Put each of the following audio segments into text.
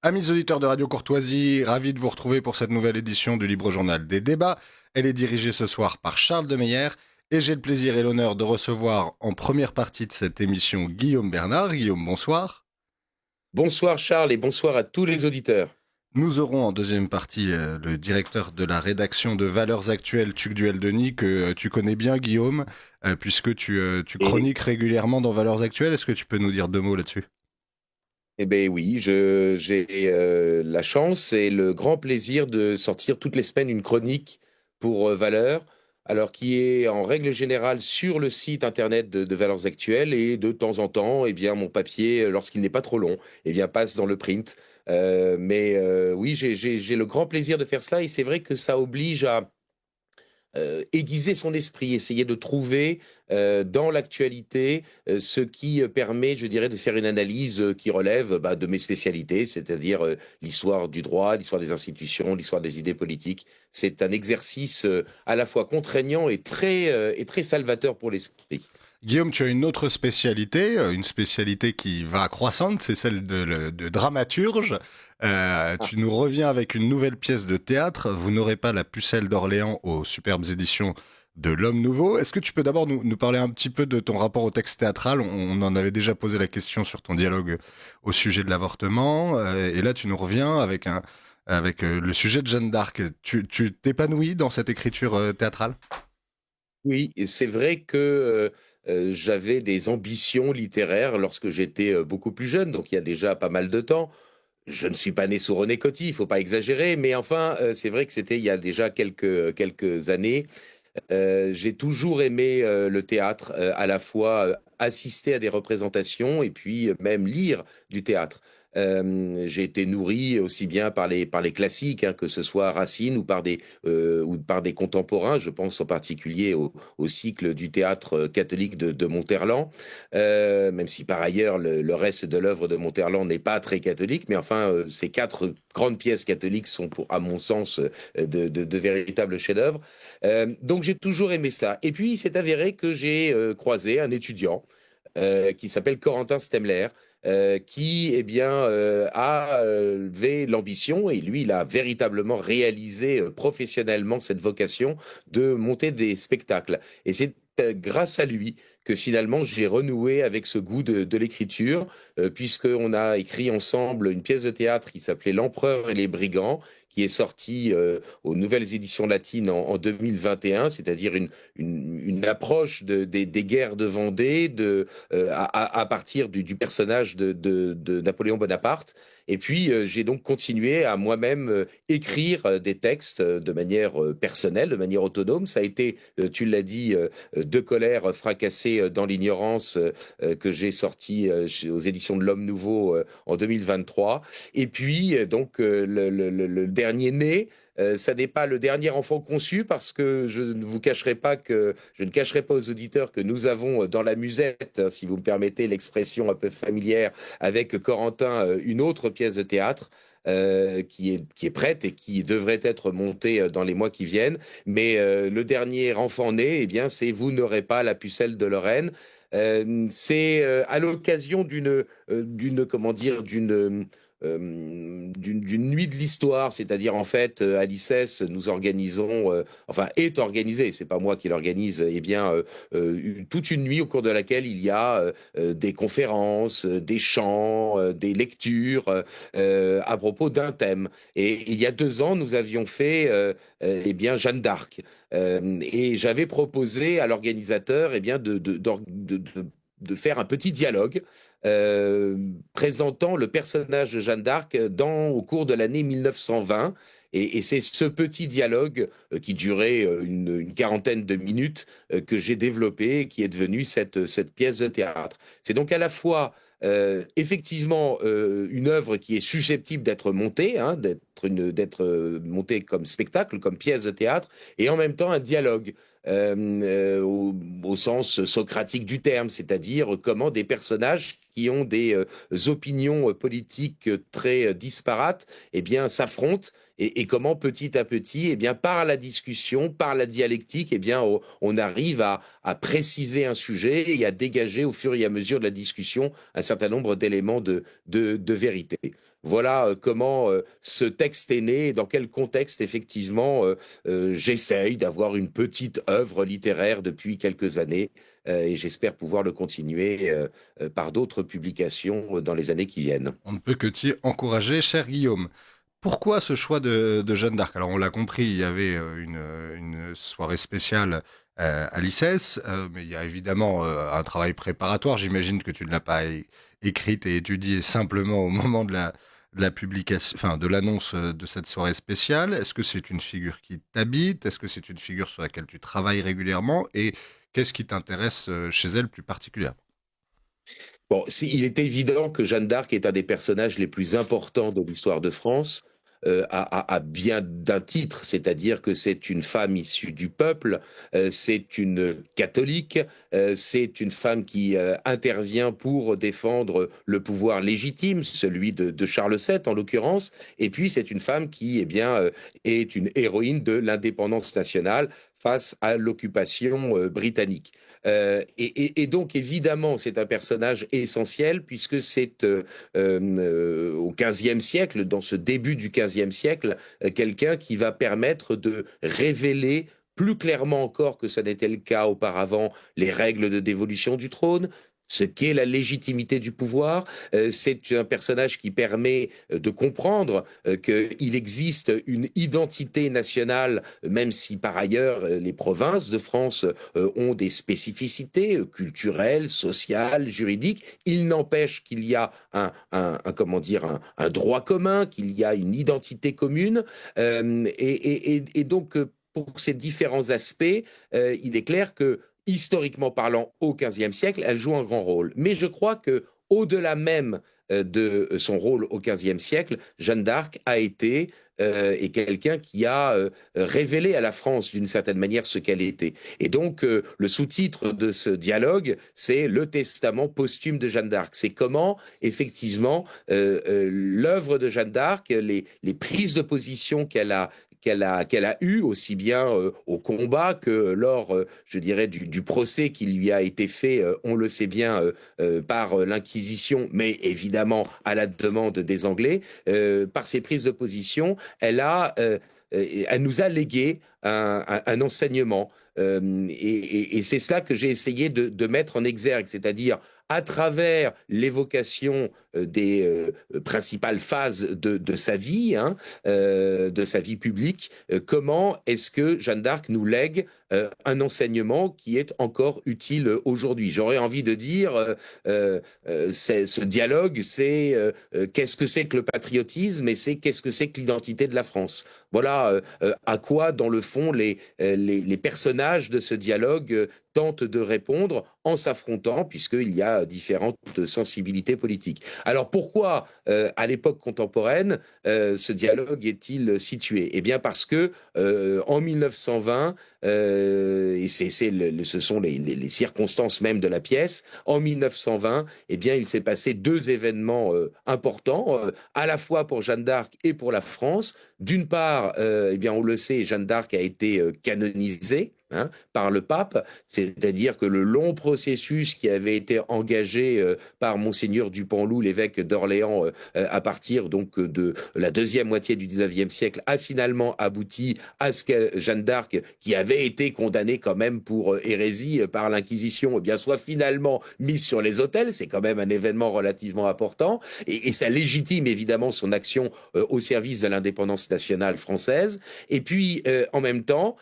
Amis auditeurs de Radio Courtoisie, ravi de vous retrouver pour cette nouvelle édition du Libre Journal des débats. Elle est dirigée ce soir par Charles Demeyer et j'ai le plaisir et l'honneur de recevoir en première partie de cette émission Guillaume Bernard. Guillaume, bonsoir. Bonsoir Charles et bonsoir à tous les auditeurs. Nous aurons en deuxième partie le directeur de la rédaction de Valeurs Actuelles, Tugduel Denis, que tu connais bien, Guillaume, puisque tu Et, chroniques régulièrement dans Valeurs Actuelles. Est-ce que tu peux nous dire deux mots là-dessus? eh bien oui, j'ai la chance et le grand plaisir de sortir toutes les semaines une chronique pour Valeurs, alors qui est en règle générale sur le site internet de Valeurs Actuelles et de temps en temps, eh bien mon papier, lorsqu'il n'est pas trop long, eh bien passe dans le print. Mais oui, j'ai le grand plaisir de faire cela et c'est vrai que ça oblige à aiguiser son esprit, essayer de trouver dans l'actualité ce qui permet, je dirais, de faire une analyse qui relève de mes spécialités, c'est-à-dire l'histoire du droit, l'histoire des institutions, l'histoire des idées politiques. C'est un exercice à la fois contraignant et très salvateur pour l'esprit. Guillaume, tu as une autre spécialité, une spécialité qui va croissante, c'est celle de dramaturge. Ah, Tu nous reviens avec une nouvelle pièce de théâtre. Vous n'aurez pas la pucelle d'Orléans aux superbes éditions de l'Homme Nouveau. Est-ce que tu peux d'abord nous parler un petit peu de ton rapport au texte théâtral? On en avait déjà posé la question sur ton dialogue au sujet de l'avortement. Et là, tu nous reviens avec le sujet de Jeanne d'Arc. Tu t'épanouis dans cette écriture théâtrale? oui, et c'est vrai que j'avais des ambitions littéraires lorsque j'étais beaucoup plus jeune, donc il y a déjà pas mal de temps. Je ne suis pas né sous René Coty, il faut pas exagérer, mais enfin, c'est vrai que c'était il y a déjà quelques années. J'ai toujours aimé le théâtre, à la fois assister à des représentations et puis même lire du théâtre. J'ai été nourri aussi bien par les classiques, hein, que ce soit Racine ou par des contemporains. Je pense en particulier au cycle du théâtre catholique de Monterland, même si par ailleurs le reste de l'œuvre de Monterland n'est pas très catholique, mais enfin ces quatre grandes pièces catholiques sont, à mon sens, de véritables chefs-d'œuvre. Donc j'ai toujours aimé ça. Et puis il s'est avéré que j'ai croisé un étudiant qui s'appelle Corentin Stemler, qui eh bien avait l'ambition et lui il a véritablement réalisé professionnellement cette vocation de monter des spectacles. Et c'est grâce à lui que finalement j'ai renoué avec ce goût de l'écriture, puisqu'on a écrit ensemble une pièce de théâtre qui s'appelait L'Empereur et les Brigands, qui est sortie aux nouvelles éditions latines en 2021, c'est-à-dire une approche des guerres de Vendée à partir du personnage de Napoléon Bonaparte. Et puis, j'ai donc continué à moi-même écrire des textes de manière personnelle, de manière autonome. Ça a été, tu l'as dit, De colère fracassée dans l'ignorance, que j'ai sorti aux éditions de l'Homme Nouveau en 2023. Et puis, donc, le dernier né, ça n'est pas le dernier enfant conçu parce que je ne cacherai pas aux auditeurs que nous avons dans la musette, hein, si vous me permettez l'expression un peu familière, avec Corentin, une autre pièce de théâtre. Qui est prête et qui devrait être montée dans les mois qui viennent. Mais le dernier enfant né, eh bien, c'est Vous n'aurez pas la pucelle de Lorraine. C'est à l'occasion comment dire, d'une nuit de l'histoire, c'est-à-dire en fait à l'ICES nous organisons, enfin est organisé, c'est pas moi qui l'organise, eh bien toute une nuit au cours de laquelle il y a des conférences, des chants, des lectures à propos d'un thème. Et il y a 2 ans, nous avions fait eh bien Jeanne d'Arc. Et j'avais proposé à l'organisateur eh bien de faire un petit dialogue présentant le personnage de Jeanne d'Arc au cours de l'année 1920. Et c'est ce petit dialogue qui durait une quarantaine de minutes que j'ai développé et qui est devenu cette pièce de théâtre. C'est donc à la fois effectivement une œuvre qui est susceptible d'être montée, hein, d'être montée comme spectacle, comme pièce de théâtre, et en même temps un dialogue au sens socratique du terme, c'est-à-dire comment des personnages qui ont des opinions politiques très disparates, eh bien, s'affrontent et comment petit à petit, eh bien, par la discussion, par la dialectique, eh bien, on arrive à préciser un sujet et à dégager au fur et à mesure de la discussion un certain nombre d'éléments de vérité. Voilà comment ce texte est né et dans quel contexte effectivement j'essaye d'avoir une petite œuvre littéraire depuis quelques années et j'espère pouvoir le continuer par d'autres publications dans les années qui viennent. On ne peut que t'y encourager, cher Guillaume. Pourquoi ce choix de Jeanne d'Arc? Alors on l'a compris, il y avait une soirée spéciale à l'ICES, mais il y a évidemment un travail préparatoire. J'imagine que tu ne l'as pas écrite et étudiée simplement au moment de la publication, enfin de l'annonce de cette soirée spéciale. Est-ce que c'est une figure qui t'habite? Est-ce que c'est une figure sur laquelle tu travailles régulièrement? Et qu'est-ce qui t'intéresse chez elle plus particulièrement? Bon, il est évident que Jeanne d'Arc est un des personnages les plus importants de l'histoire de France, à bien d'un titre, c'est-à-dire que c'est une femme issue du peuple, c'est une catholique, c'est une femme qui intervient pour défendre le pouvoir légitime, celui de Charles VII en l'occurrence, et puis c'est une femme qui, est une héroïne de l'indépendance nationale face à l'occupation britannique. Et donc, évidemment, c'est un personnage essentiel puisque c'est au XVe siècle, dans ce début du XVe siècle, quelqu'un qui va permettre de révéler plus clairement encore que ça n'était le cas auparavant, les règles de dévolution du trône, ce qu'est la légitimité du pouvoir. C'est un personnage qui permet de comprendre qu'il existe une identité nationale, même si par ailleurs les provinces de France ont des spécificités culturelles, sociales, juridiques. Il n'empêche qu'il y a comment dire, un droit commun, qu'il y a une identité commune. Et donc, pour ces différents aspects, il est clair que historiquement parlant, au XVe siècle, elle joue un grand rôle. Mais je crois que, au-delà même de son rôle au XVe siècle, Jeanne d'Arc a été et quelqu'un qui a révélé à la France d'une certaine manière ce qu'elle était. Et donc le sous-titre de ce dialogue, c'est le testament posthume de Jeanne d'Arc. C'est comment effectivement l'œuvre de Jeanne d'Arc, les prises de position qu'elle a eu aussi bien au combat que lors, je dirais, du procès qui lui a été fait, on le sait bien, par l'Inquisition, mais évidemment à la demande des Anglais, par ses prises de position, elle nous a légué un enseignement. Et c'est cela que j'ai essayé de mettre en exergue, c'est-à-dire à travers l'évocation des principales phases de sa vie, hein, de sa vie publique, comment est-ce que Jeanne d'Arc nous lègue un enseignement qui est encore utile aujourd'hui. J'aurais envie de dire, ce dialogue, c'est qu'est-ce que c'est que le patriotisme et c'est qu'est-ce que c'est que l'identité de la France. Voilà à quoi, dans le fond, les personnages de ce dialogue tentent de répondre en s'affrontant, puisqu'il y a différentes sensibilités politiques. Alors pourquoi, à l'époque contemporaine, ce dialogue est-il situé? Eh bien parce que en 1920, et ce sont les circonstances même de la pièce, en 1920, eh bien il s'est passé deux événements importants, à la fois pour Jeanne d'Arc et pour la France. D'une part, eh bien on le sait, Jeanne d'Arc a été canonisée, hein, par le pape, c'est-à-dire que le long processus qui avait été engagé par Monseigneur Dupanloup, l'évêque d'Orléans, à partir donc de la deuxième moitié du XIXe siècle, a finalement abouti à ce que Jeanne d'Arc, qui avait été condamnée quand même pour hérésie par l'Inquisition, eh bien soit finalement mise sur les autels. C'est quand même un événement relativement important, et ça légitime évidemment son action au service de l'indépendance nationale française. Et puis en même temps,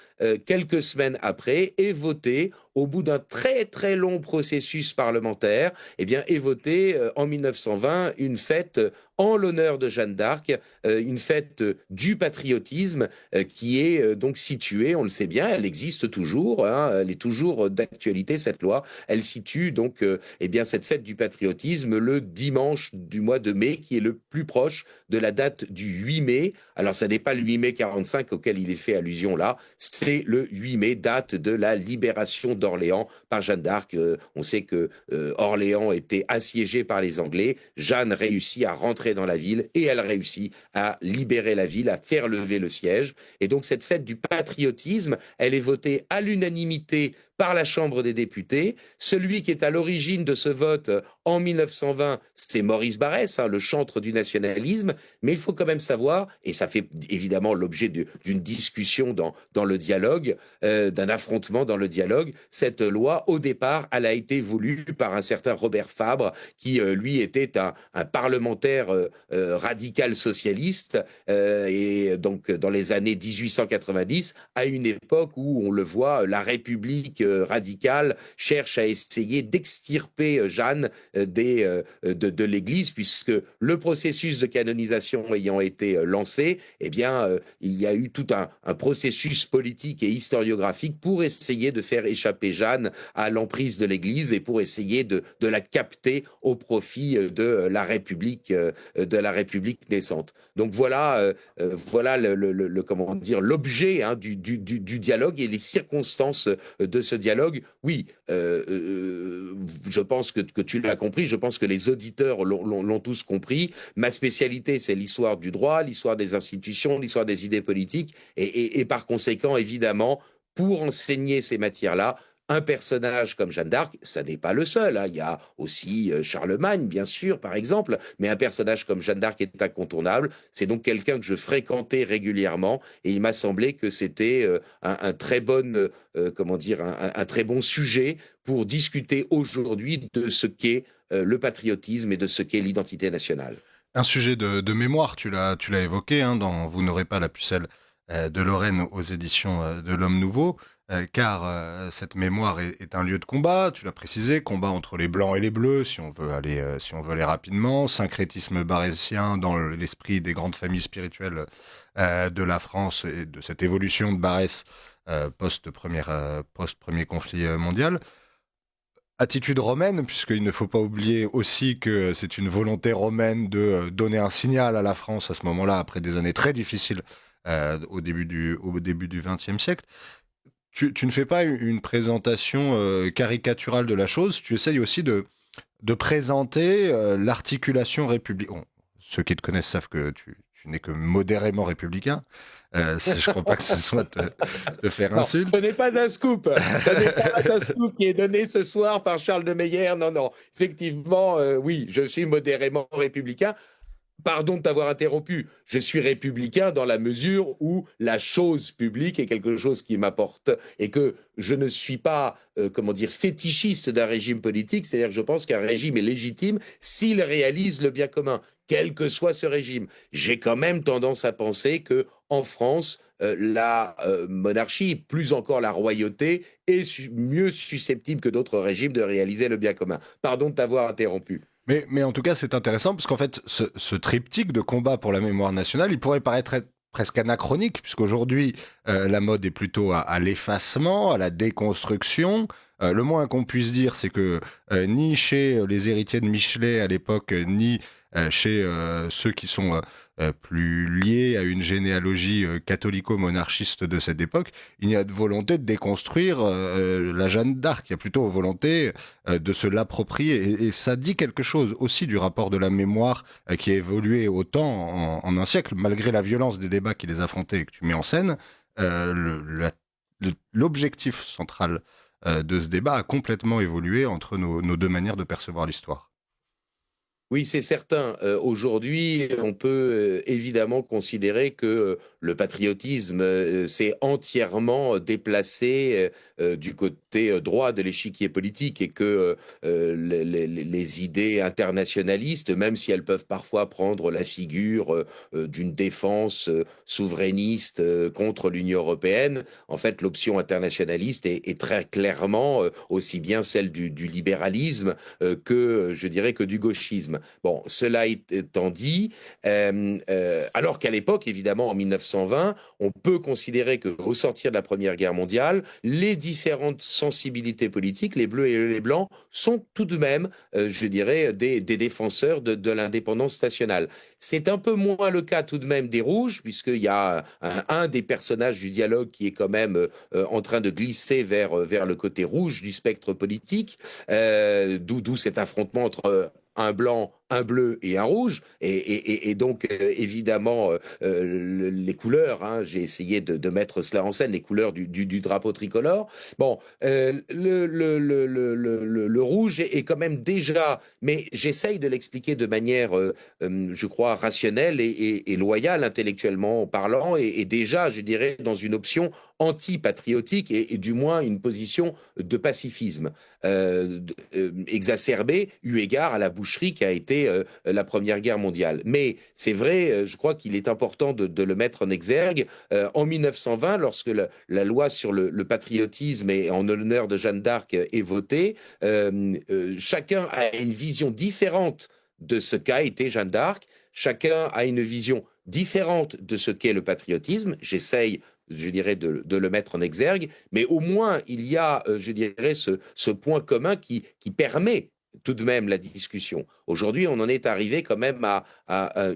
quelques semaines après, est voté, au bout d'un très très long processus parlementaire, eh bien, est voté en 1920 une fête en l'honneur de Jeanne d'Arc, une fête du patriotisme qui est donc située, on le sait bien, elle existe toujours, hein, elle est toujours d'actualité cette loi, elle situe donc eh bien, cette fête du patriotisme le dimanche du mois de mai, qui est le plus proche de la date du 8 mai. Alors ça n'est pas le 8 mai 45 auquel il est fait allusion là, c'est le 8 mai, date de la libération d'Orléans par Jeanne d'Arc. On sait que Orléans était assiégé par les Anglais. Jeanne réussit à rentrer dans la ville et elle réussit à libérer la ville, à faire lever le siège. Et donc cette fête du patriotisme, elle est votée à l'unanimité par la Chambre des députés. Celui qui est à l'origine de ce vote en 1920, c'est Maurice Barrès, le chantre du nationalisme, mais il faut quand même savoir, et ça fait évidemment l'objet d'une discussion dans le dialogue, d'un affrontement dans le dialogue, cette loi, au départ, elle a été voulue par un certain Robert Fabre, qui, lui, était un parlementaire radical socialiste, et donc dans les années 1890, à une époque où, on le voit, la République radicale cherche à essayer d'extirper Jeanne de l'Église, puisque le processus de canonisation ayant été lancé, eh bien, il y a eu tout un processus politique et historiographique pour essayer de faire échapper Jeanne à l'emprise de l'Église et pour essayer de la capter au profit de la République naissante. Donc voilà, voilà comment dire, l'objet du dialogue et les circonstances de ce dialogue. Oui, je pense que tu l'as compris, je pense que les auditeurs l'ont tous compris. Ma spécialité, c'est l'histoire du droit, l'histoire des institutions, l'histoire des idées politiques, et par conséquent, évidemment, pour enseigner ces matières-là, un personnage comme Jeanne d'Arc, ça n'est pas le seul. Il y a aussi Charlemagne, bien sûr, par exemple, mais un personnage comme Jeanne d'Arc est incontournable. C'est donc quelqu'un que je fréquentais régulièrement, et il m'a semblé que c'était un très bon, un très bon sujet pour discuter aujourd'hui de ce qu'est le patriotisme et de ce qu'est l'identité nationale. Un sujet de mémoire, tu l'as évoqué, dans Vous n'aurez pas la pucelle de Lorraine aux éditions de l'Homme Nouveau, car cette mémoire est un lieu de combat, tu l'as précisé, combat entre les blancs et les bleus, si on veut aller rapidement, syncrétisme barrésien dans l'esprit des grandes familles spirituelles de la France et de cette évolution de Barrès post-premier conflit mondial. Attitude romaine, puisqu'il ne faut pas oublier aussi que c'est une volonté romaine de donner un signal à la France à ce moment-là, après des années très difficiles au début du XXe siècle. Tu ne fais pas une présentation caricaturale de la chose, tu essayes aussi de présenter l'articulation républicaine. Bon, ceux qui te connaissent savent que tu n'es que modérément républicain. Je ne crois pas que ce soit te faire Non, insulte. ce n'est pas un scoop. Ce n'est pas un scoop qui est donné ce soir par Charles de Meyer. Non, non. Effectivement, oui, je suis modérément républicain. Pardon de t'avoir interrompu. Je suis républicain dans la mesure où la chose publique est quelque chose qui m'apporte et que je ne suis pas, fétichiste d'un régime politique. C'est-à-dire que je pense qu'un régime est légitime s'il réalise le bien commun, quel que soit ce régime. J'ai quand même tendance à penser que en France, la monarchie, plus encore la royauté, est mieux susceptible que d'autres régimes de réaliser le bien commun. Pardon de t'avoir interrompu. Mais en tout cas, c'est intéressant parce qu'en fait, ce triptyque de combat pour la mémoire nationale, il pourrait paraître être presque anachronique, puisqu'aujourd'hui, la mode est plutôt à l'effacement, à la déconstruction. Le moins qu'on puisse dire, c'est que ni chez les héritiers de Michelet à l'époque, ni chez ceux qui sont plus liés à une généalogie catholico-monarchiste de cette époque, il y a de volonté de déconstruire la Jeanne d'Arc. Il y a plutôt volonté de se l'approprier. Et ça dit quelque chose aussi du rapport de la mémoire qui a évolué autant en un siècle, malgré la violence des débats qui les affrontaient et que tu mets en scène. L'objectif central de ce débat a complètement évolué entre nos deux manières de percevoir l'histoire. Oui, c'est certain. Aujourd'hui, on peut évidemment considérer que le patriotisme s'est entièrement déplacé du côté droit de l'échiquier politique et que les idées internationalistes, même si elles peuvent parfois prendre la figure d'une défense souverainiste contre l'Union européenne, en fait, l'option internationaliste est très clairement aussi bien celle du libéralisme que, je dirais, que du gauchisme. Bon, cela étant dit, alors qu'à l'époque, évidemment, en 1920, on peut considérer qu'au sortir de la Première Guerre mondiale, les différentes sensibilités politiques, les bleus et les blancs, sont tout de même, je dirais, des défenseurs de l'indépendance nationale. C'est un peu moins le cas tout de même des rouges, puisqu'il y a un des personnages du dialogue qui est quand même en train de glisser vers le côté rouge du spectre politique, d'où cet affrontement entre un blanc, un bleu et un rouge, et donc évidemment les couleurs, hein, j'ai essayé de mettre cela en scène, les couleurs du drapeau tricolore. Bon, le rouge est quand même déjà, mais j'essaye de l'expliquer de manière, je crois, rationnelle et loyale, intellectuellement parlant, et déjà, je dirais, dans une option anti-patriotique et du moins une position de pacifisme exacerbée eu égard à la boucherie qui a été la Première Guerre mondiale. Mais c'est vrai, je crois qu'il est important de le mettre en exergue. En 1920, lorsque la loi sur le patriotisme et en l'honneur de Jeanne d'Arc est votée, chacun a une vision différente de ce qu'a été Jeanne d'Arc. Chacun a une vision différente de ce qu'est le patriotisme. J'essaye, je dirais, de le mettre en exergue, mais au moins il y a, je dirais, ce point commun qui permet tout de même la discussion. Aujourd'hui, on en est arrivé quand même à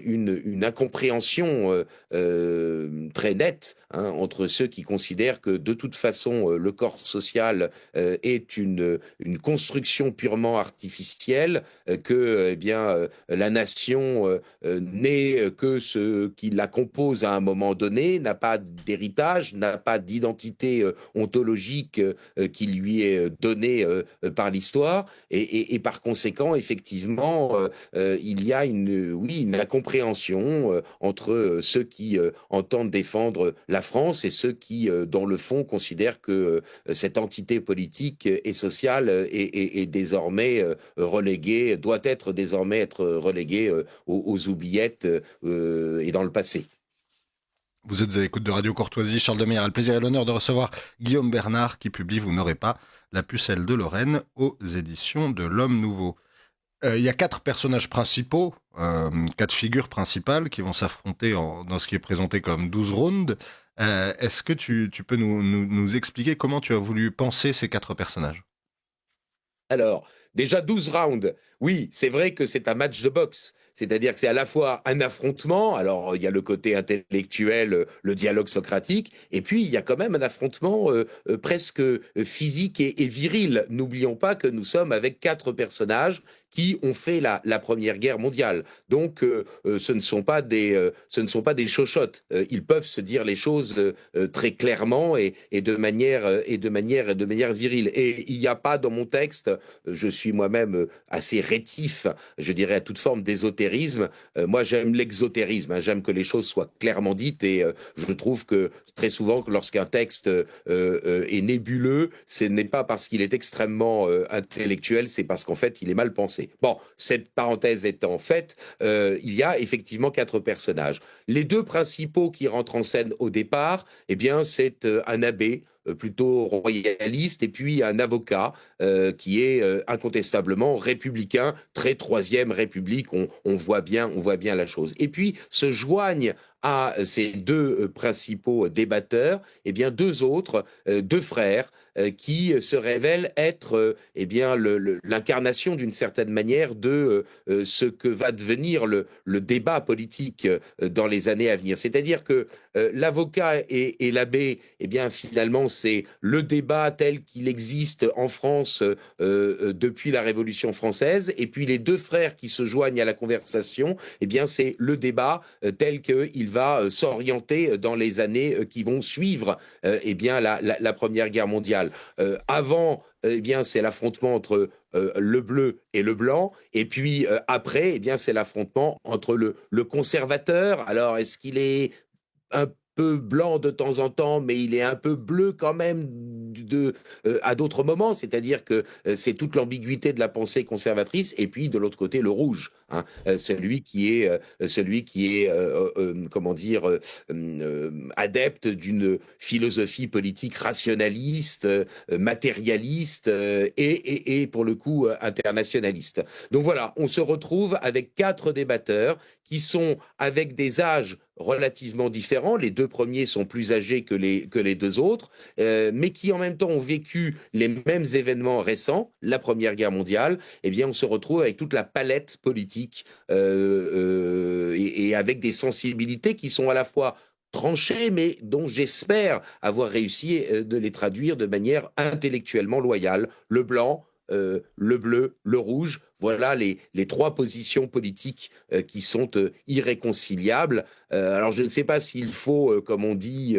une incompréhension très nette, hein, entre ceux qui considèrent que de toute façon le corps social est une construction purement artificielle, que eh bien la nation n'est que ce qui la compose à un moment donné, n'a pas d'héritage, n'a pas d'identité ontologique qui lui est donnée par l'histoire, et par conséquent, effectivement, il y a une incompréhension entre ceux qui entendent défendre la France et ceux qui, dans le fond, considèrent que cette entité politique et sociale est désormais reléguée, doit être désormais être reléguée aux oubliettes et dans le passé. Vous êtes à l'écoute de Radio Courtoisie. Charles de Meyer a le plaisir et l'honneur de recevoir Guillaume Bernard qui publie Vous n'aurez pas la pucelle de Lorraine aux éditions de l'Homme Nouveau. Il y a 4 personnages principaux, 4 figures principales qui vont s'affronter dans ce qui est présenté comme 12 rounds. Est-ce que tu peux nous expliquer comment tu as voulu penser ces 4 personnages? Alors, déjà 12 rounds. Oui, c'est vrai que c'est un match de boxe. C'est-à-dire que c'est à la fois un affrontement, alors il y a le côté intellectuel, le dialogue socratique, et puis il y a quand même un affrontement presque physique et viril. N'oublions pas que nous sommes avec 4 personnages qui ont fait la Première Guerre mondiale. Donc ce ne sont pas des chochottes. Ils peuvent se dire les choses très clairement et de manière virile. Et il n'y a pas dans mon texte, je suis moi-même assez rétif, je dirais, à toute forme d'ésotérisme. Moi, j'aime l'exotérisme, hein, j'aime que les choses soient clairement dites, et je trouve que très souvent, lorsqu'un texte est nébuleux, ce n'est pas parce qu'il est extrêmement intellectuel, c'est parce qu'en fait, il est mal pensé. Bon, cette parenthèse étant faite, il y a effectivement 4 personnages. Les 2 principaux qui rentrent en scène au départ, eh bien, c'est un abbé plutôt royaliste, et puis un avocat qui est incontestablement républicain, très Troisième République, on voit bien la chose. Et puis se joignent à ces 2 principaux débatteurs, eh bien 2 autres, 2 frères, qui se révèlent être eh bien l'incarnation d'une certaine manière de ce que va devenir le débat politique dans les années à venir. C'est-à-dire que l'avocat et l'abbé, eh bien finalement c'est le débat tel qu'il existe en France depuis la Révolution française, et puis les 2 frères qui se joignent à la conversation, eh bien c'est le débat tel qu'il va s'orienter dans les années qui vont suivre eh bien la Première Guerre mondiale. Avant, eh bien, c'est l'affrontement entre le bleu et le blanc, et puis après, eh bien, c'est l'affrontement entre le conservateur. Alors, est-ce qu'il est un peu blanc de temps en temps, mais il est un peu bleu quand même à d'autres moments, c'est-à-dire que c'est toute l'ambiguïté de la pensée conservatrice, et puis de l'autre côté le rouge, hein, celui qui est comment dire, adepte d'une philosophie politique rationaliste, matérialiste et pour le coup internationaliste. Donc voilà, on se retrouve avec 4 débatteurs qui sont avec des âges relativement différents. Les 2 premiers sont plus âgés que les 2 autres, mais qui en même temps ont vécu les mêmes événements récents, la Première Guerre mondiale. Eh bien, on se retrouve avec toute la palette politique et avec des sensibilités qui sont à la fois tranchées, mais dont j'espère avoir réussi de les traduire de manière intellectuellement loyale. Le blanc, le bleu, le rouge. Voilà les trois positions politiques qui sont irréconciliables. Alors je ne sais pas s'il faut, comme on dit,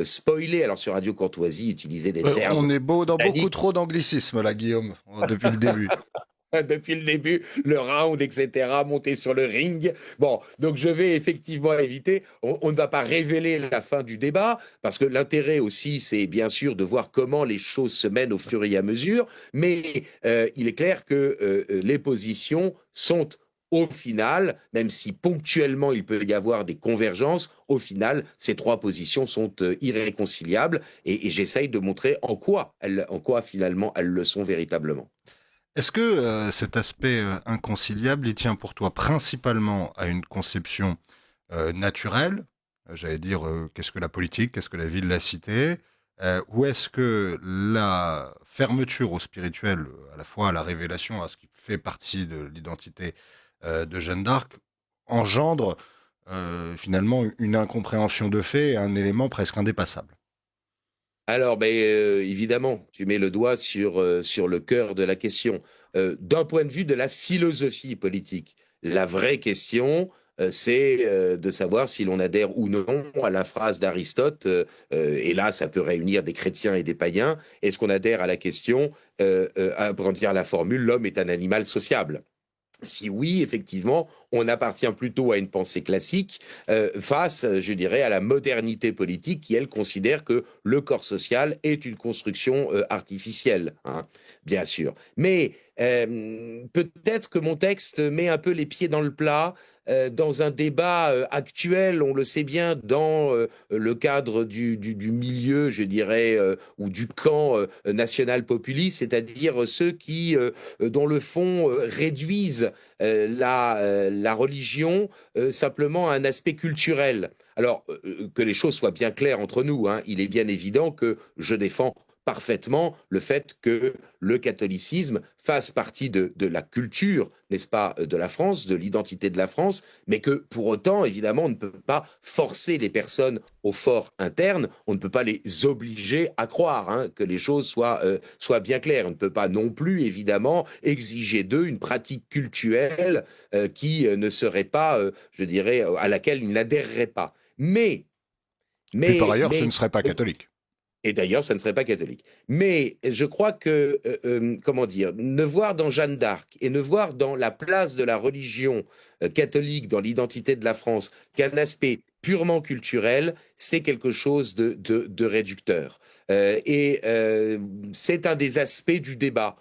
spoiler. Alors sur Radio Courtoisie, utiliser des termes On est beau dans beaucoup britanniques. trop d'anglicisme là, Guillaume, depuis le début. Depuis le début, le round, etc., monter sur le ring. Bon, donc je vais effectivement éviter. On ne va pas révéler la fin du débat, parce que l'intérêt aussi, c'est bien sûr de voir comment les choses se mènent au fur et à mesure. Mais il est clair que les positions sont au final, même si ponctuellement il peut y avoir des convergences, au final, ces trois positions sont irréconciliables. Et j'essaye de montrer en quoi finalement elles le sont véritablement. Est-ce que cet aspect inconciliable, il tient pour toi principalement à une conception naturelle, j'allais dire qu'est-ce que la politique, qu'est-ce que la vie de la cité, ou est-ce que la fermeture au spirituel, à la fois à la révélation, à ce qui fait partie de l'identité de Jeanne d'Arc, engendre finalement une incompréhension de fait et un élément presque indépassable? Alors, ben, évidemment, tu mets le doigt sur le cœur de la question. D'un point de vue de la philosophie politique, la vraie question, c'est de savoir si l'on adhère ou non à la phrase d'Aristote, et là, ça peut réunir des chrétiens et des païens. Est-ce qu'on adhère à la question, à dire la formule, l'homme est un animal sociable? Si oui, effectivement, on appartient plutôt à une pensée classique face, je dirais, à la modernité politique qui, elle, considère que le corps social est une construction artificielle, hein, bien sûr. Mais peut-être que mon texte met un peu les pieds dans le plat dans un débat actuel, on le sait bien, dans le cadre du milieu, je dirais, ou du camp national populiste, c'est-à-dire ceux qui, dans le fond, réduisent la religion simplement à un aspect culturel. Alors, que les choses soient bien claires entre nous, hein, il est bien évident que je défends parfaitement le fait que le catholicisme fasse partie de la culture, n'est-ce pas, de la France, de l'identité de la France, mais que pour autant, évidemment, on ne peut pas forcer les personnes au fort interne, on ne peut pas les obliger à croire, hein, que les choses soient bien claires. On ne peut pas non plus, évidemment, exiger d'eux une pratique cultuelle qui ne serait pas, je dirais, à laquelle ils n'adhéreraient pas. Mais, Et puis par mais, ailleurs, ce mais, ne serait pas catholique. et d'ailleurs, ça ne serait pas catholique. Mais je crois que, comment dire, ne voir dans Jeanne d'Arc et ne voir dans la place de la religion catholique dans l'identité de la France qu'un aspect purement culturel, c'est quelque chose de réducteur. C'est un des aspects du débat.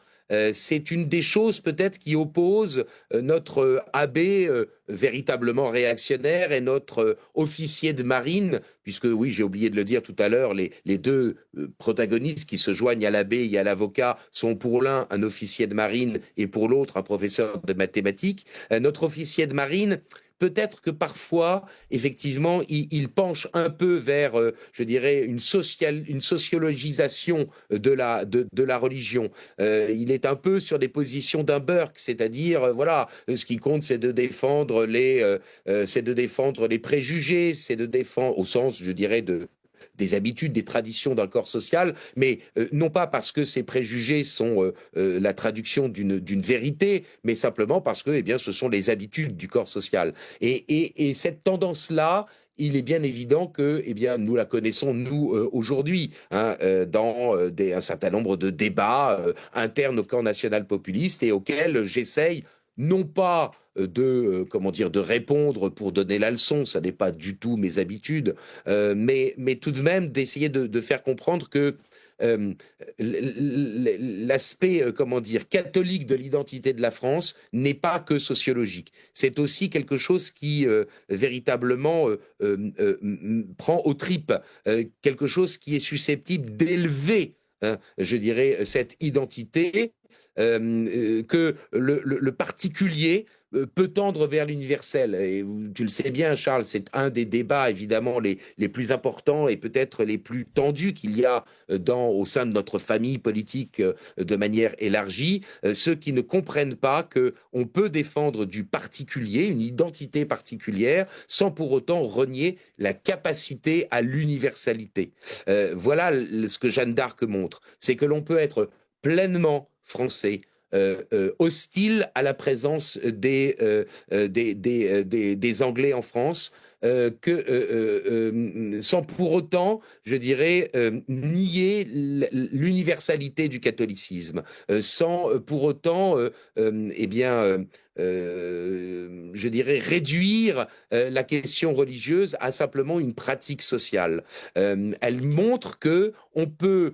C'est une des choses peut-être qui oppose notre abbé véritablement réactionnaire et notre officier de marine, puisque oui, j'ai oublié de le dire tout à l'heure, les deux protagonistes qui se joignent à l'abbé et à l'avocat sont pour l'un un officier de marine et pour l'autre un professeur de mathématiques. Notre officier de marine, peut-être que parfois, effectivement, il penche un peu vers, je dirais, une sociologisation de la religion. Il est un peu sur des positions d'un Burke, c'est-à-dire, voilà, ce qui compte, c'est de défendre les préjugés, c'est de défendre, au sens, je dirais, des habitudes, des traditions d'un corps social, mais non pas parce que ces préjugés sont la traduction d'une vérité, mais simplement parce que, eh bien, ce sont les habitudes du corps social. Et cette tendance-là, il est bien évident que, eh bien, nous la connaissons nous aujourd'hui, hein, dans un certain nombre de débats internes au camp national populiste et auxquels j'essaye non pas comment dire, de répondre pour donner la leçon, ça n'est pas du tout mes habitudes, mais tout de même d'essayer de faire comprendre que euh, l'aspect, comment dire, catholique de l'identité de la France n'est pas que sociologique. C'est aussi quelque chose qui véritablement prend aux tripes, quelque chose qui est susceptible d'élever, hein, je dirais, cette identité que le particulier peut tendre vers l'universel. Et tu le sais bien, Charles, c'est un des débats évidemment les plus importants et peut-être les plus tendus qu'il y a au sein de notre famille politique de manière élargie. Ceux qui ne comprennent pas qu'on peut défendre du particulier, une identité particulière, sans pour autant renier la capacité à l'universalité. Voilà ce que Jeanne d'Arc montre, c'est que l'on peut être pleinement français, hostile à la présence des Anglais en France, sans pour autant, je dirais, nier l'universalité du catholicisme, sans pour autant, eh bien, je dirais, réduire la question religieuse à simplement une pratique sociale. Elle montre que on peut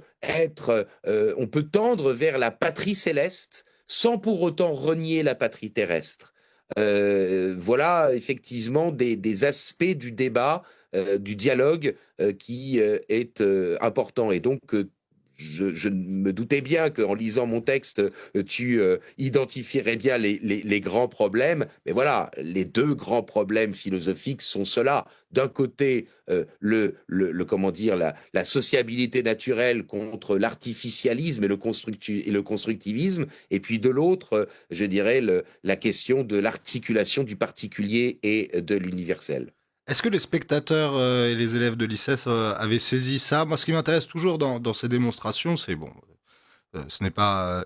tendre vers la patrie céleste sans pour autant renier la patrie terrestre. Voilà effectivement des aspects du débat, du dialogue qui est important. Et donc, je me doutais bien qu'en lisant mon texte, tu identifierais bien les grands problèmes. Mais voilà, les deux grands problèmes philosophiques sont ceux-là. D'un côté, comment dire, la sociabilité naturelle contre l'artificialisme et le constructivisme, et puis de l'autre, je dirais, la question de l'articulation du particulier et de l'universel. Est-ce que les spectateurs et les élèves de l'ICES avaient saisi ça? Moi, ce qui m'intéresse toujours dans ces démonstrations, c'est bon, ce n'est pas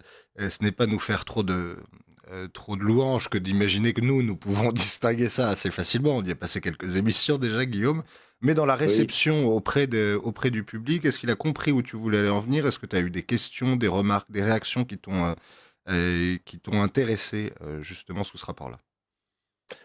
nous faire trop de louanges que d'imaginer que nous pouvons distinguer ça assez facilement. On y a passé quelques émissions déjà, Guillaume. Mais dans la Oui. réception auprès du public, est-ce qu'il a compris où tu voulais aller en venir? Est-ce que tu as eu des questions, des remarques, des réactions qui t'ont intéressé justement sous ce rapport-là?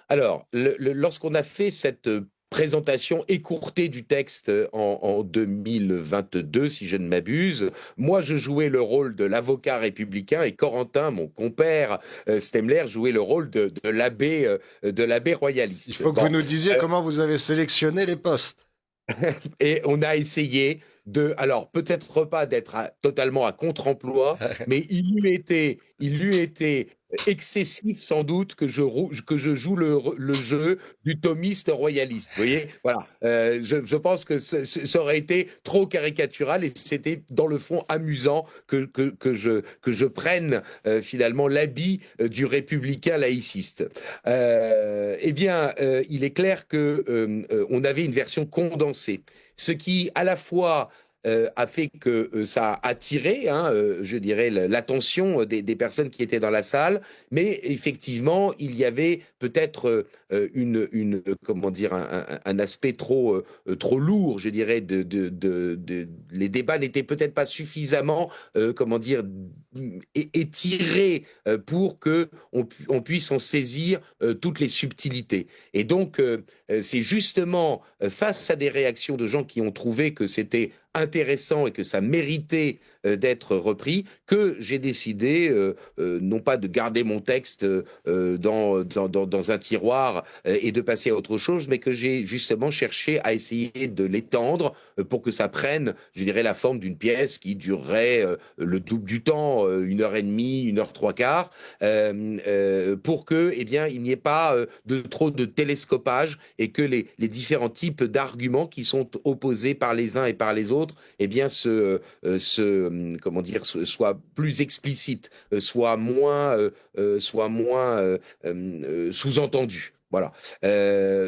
Alors, lorsqu'on a fait cette présentation écourtée du texte en 2022, si je ne m'abuse, moi je jouais le rôle de l'avocat républicain et Corentin, mon compère Stemler, jouait le rôle de l'abbé Il royaliste. faut que vous Bon, nous disiez euh, comment vous avez sélectionné les postes. et on a essayé alors peut-être pas d'être totalement à contre-emploi, mais il eût été excessif sans doute que je joue le jeu du thomiste royaliste. Vous voyez, voilà. Je pense que ça aurait été trop caricatural et c'était dans le fond amusant que je prenne finalement l'habit du républicain laïciste. Eh bien, il est clair que on avait une version condensée, ce qui à la fois a fait que ça a attiré, hein, je dirais, l'attention des personnes qui étaient dans la salle, mais effectivement, il y avait peut-être comment dire, un aspect trop lourd, je dirais, les débats n'étaient peut-être pas suffisamment, comment dire, étirés pour que on puisse en saisir toutes les subtilités. Et donc, c'est justement face à des réactions de gens qui ont trouvé que c'était intéressant et que ça méritait d'être repris, que j'ai décidé non pas de garder mon texte dans un tiroir et de passer à autre chose, mais que j'ai justement cherché à essayer de l'étendre pour que ça prenne, je dirais, la forme d'une pièce qui durerait le double du temps, 1 heure et demie, 1 heure 3 quarts, pour que, eh bien, il n'y ait pas de trop de télescopage et que les différents types d'arguments qui sont opposés par les uns et par les autres, eh bien, comment dire, soit plus explicite, soit moins sous-entendu. Voilà.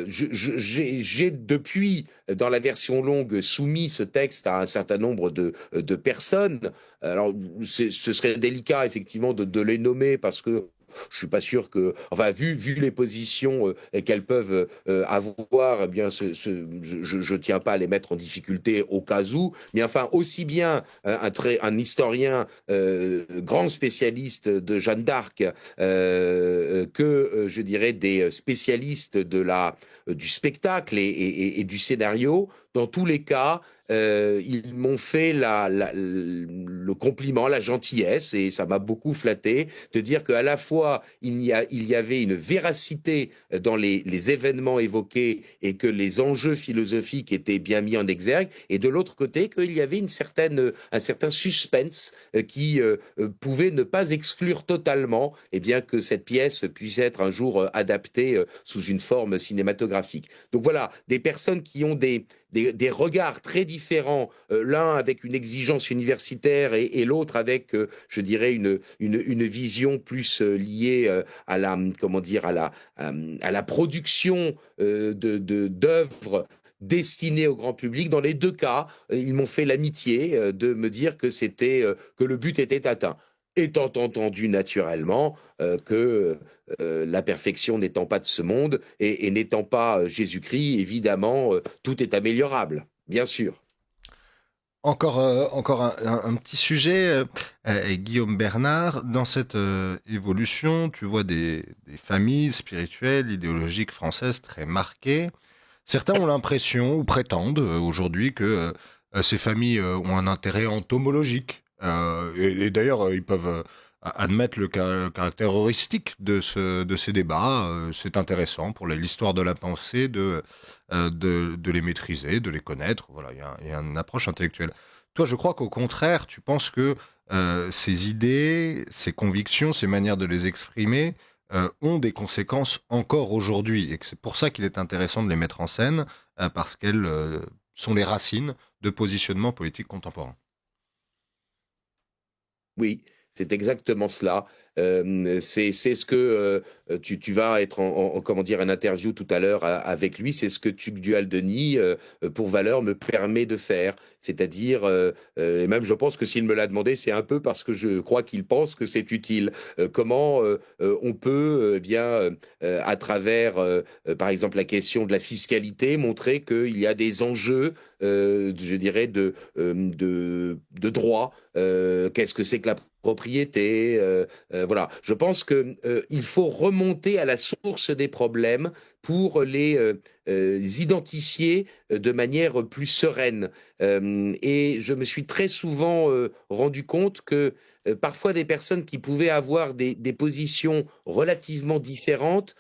J'ai depuis, dans la version longue, soumis ce texte à un certain nombre de personnes. Alors, ce serait délicat, effectivement, de les nommer parce que je suis pas sûr que, enfin, vu les positions qu'elles peuvent avoir, eh bien, je tiens pas à les mettre en difficulté au cas où. Mais enfin, aussi bien un historien grand spécialiste de Jeanne d'Arc que, je dirais, des spécialistes du spectacle et du scénario, dans tous les cas, ils m'ont fait le compliment, la gentillesse, et ça m'a beaucoup flatté de dire qu'à la fois il y avait une véracité dans les événements évoqués et que les enjeux philosophiques étaient bien mis en exergue, et de l'autre côté qu'il y avait un certain suspense qui pouvait ne pas exclure totalement, eh bien, que cette pièce puisse être un jour adaptée sous une forme cinématographique. Donc voilà, des personnes qui ont des regards très différents, l'un avec une exigence universitaire et l'autre avec, je dirais, une vision plus liée à la, comment dire, à la production d'œuvres destinées au grand public. Dans les deux cas, ils m'ont fait l'amitié de me dire que que le but était atteint. étant entendu naturellement que la perfection n'étant pas de ce monde et n'étant pas Jésus-Christ, évidemment, tout est améliorable, bien sûr. Encore un petit sujet, Guillaume Bernard. Dans cette évolution, tu vois des familles spirituelles, idéologiques françaises très marquées. Certains ont l'impression, ou prétendent aujourd'hui, que ces familles ont un intérêt entomologique. Et d'ailleurs, ils peuvent admettre le caractère heuristique de ces débats. C'est intéressant pour l'histoire de la pensée de les maîtriser, de les connaître. Voilà, il y a une approche intellectuelle. Toi, je crois qu'au contraire, tu penses que ces idées, ces convictions, ces manières de les exprimer ont des conséquences encore aujourd'hui, et que c'est pour ça qu'il est intéressant de les mettre en scène, parce qu'elles sont les racines de positionnements politiques contemporains. Oui, c'est exactement cela. C'est ce que tu vas être comment dire, en interview tout à l'heure avec lui. C'est ce que Tugdual-Denis, pour Valeurs, me permet de faire. C'est-à-dire, et même je pense que s'il me l'a demandé, c'est un peu parce que je crois qu'il pense que c'est utile. Comment on peut, à travers, par exemple, la question de la fiscalité, montrer qu'il y a des enjeux, je dirais, de droit. Qu'est-ce que c'est que la propriété, voilà. Je pense que il faut remonter à la source des problèmes pour les identifier de manière plus sereine. Et je me suis très souvent rendu compte que parfois des personnes qui pouvaient avoir des positions relativement différentes,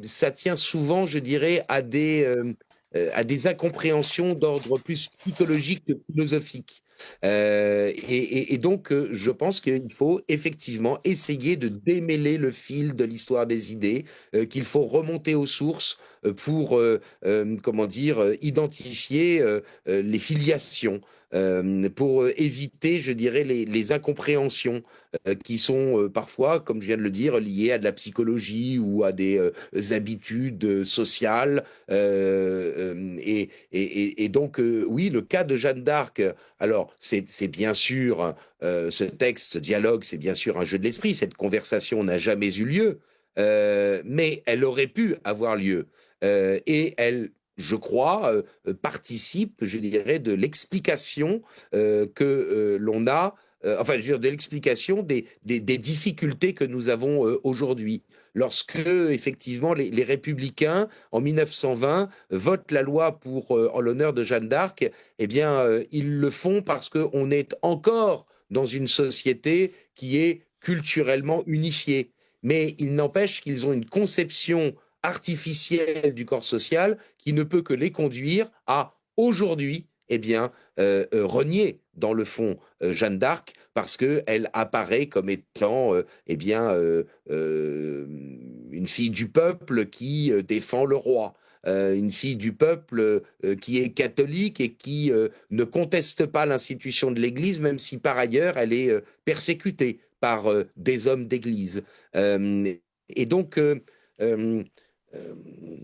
ça tient souvent, je dirais, à des incompréhensions d'ordre plus psychologique que philosophique. Et donc, je pense qu'il faut effectivement essayer de démêler le fil de l'histoire des idées, qu'il faut remonter aux sources pour, comment dire, identifier les filiations, pour éviter, je dirais, les incompréhensions qui sont parfois, comme je viens de le dire, liées à de la psychologie ou à des habitudes sociales. Et donc, oui, le cas de Jeanne d'Arc, alors c'est bien sûr, ce texte, ce dialogue, c'est bien sûr un jeu de l'esprit. Cette conversation n'a jamais eu lieu, mais elle aurait pu avoir lieu. Et elle, je crois, participe, je dirais, de l'explication que l'on a, enfin, je veux dire, de l'explication des difficultés que nous avons aujourd'hui. Lorsque, effectivement, les républicains, en 1920, votent la loi en l'honneur de Jeanne d'Arc, eh bien, ils le font parce qu'on est encore dans une société qui est culturellement unifiée. Mais il n'empêche qu'ils ont une conception artificielle du corps social qui ne peut que les conduire à, aujourd'hui, eh bien, renier, dans le fond, Jeanne d'Arc, parce qu'elle apparaît comme étant, une fille du peuple qui défend le roi. Une fille du peuple qui est catholique et qui ne conteste pas l'institution de l'Église, même si par ailleurs elle est persécutée par des hommes d'Église. Et donc, euh, euh,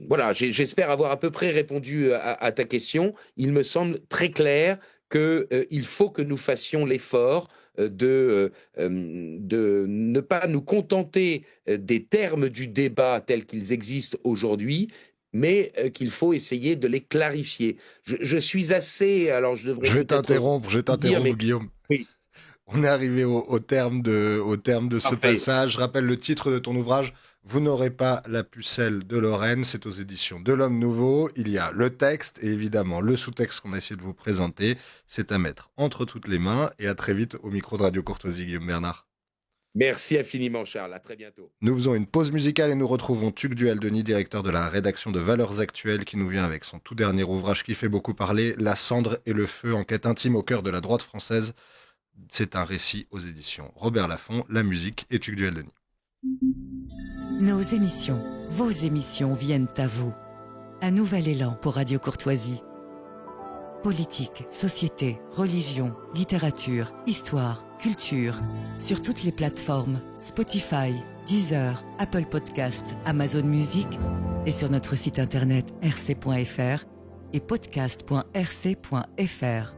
voilà, j'espère avoir à peu près répondu à ta question. Il me semble très clair qu'il faut que nous fassions l'effort de ne pas nous contenter des termes du débat tels qu'ils existent aujourd'hui, mais qu'il faut essayer de les clarifier. Je suis assez, alors je devrais peut-être Je vais dire, t'interrompre, mais Guillaume. oui, On est arrivé au terme de ce parfait. passage. Je rappelle le titre de ton ouvrage. Vous n'aurez pas la pucelle de Lorraine. C'est aux éditions de l'Homme Nouveau. Il y a le texte et évidemment le sous-texte qu'on a essayé de vous présenter. C'est à mettre entre toutes les mains. Et à très vite au micro de Radio Courtoisie, Guillaume Bernard. Merci infiniment, Charles. À très bientôt. Nous faisons une pause musicale et nous retrouvons Tugdual-Denis, directeur de la rédaction de Valeurs Actuelles, qui nous vient avec son tout dernier ouvrage qui fait beaucoup parler, La cendre et le feu, enquête intime au cœur de la droite française. C'est un récit aux éditions Robert Laffont, la musique et Tugdual-Denis. Nos émissions, vos émissions viennent à vous. Un nouvel élan pour Radio Courtoisie. Politique, société, religion, littérature, histoire, culture. Sur toutes les plateformes, Spotify, Deezer, Apple Podcast, Amazon Music et sur notre site internet rc.fr et podcast.rc.fr.